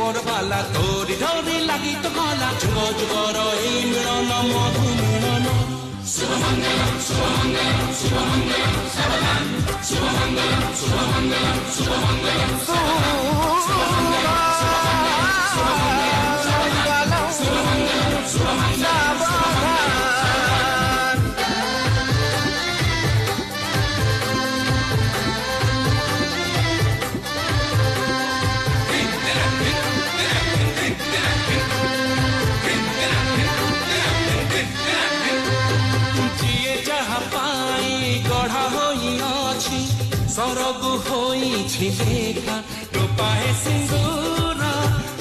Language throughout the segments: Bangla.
মোর বালা তোরি ধরি লাগি তো গলা যুগ যুগর এই মিলন মধু মিলন শুভমঙ্গলম শুভমঙ্গলম শুভমঙ্গলম সাবধান শুভমঙ্গলম শুভমঙ্গলম শুভমঙ্গলম গড়া হইয়াছি সরগু হইছি লেখা টোপায়ে সিন্দুর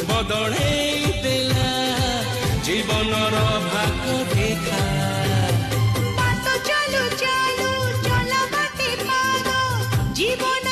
বদলেই দেলা জীবনর ভাগ রেখা চলো চলো চলো বাটে পাগো জীবন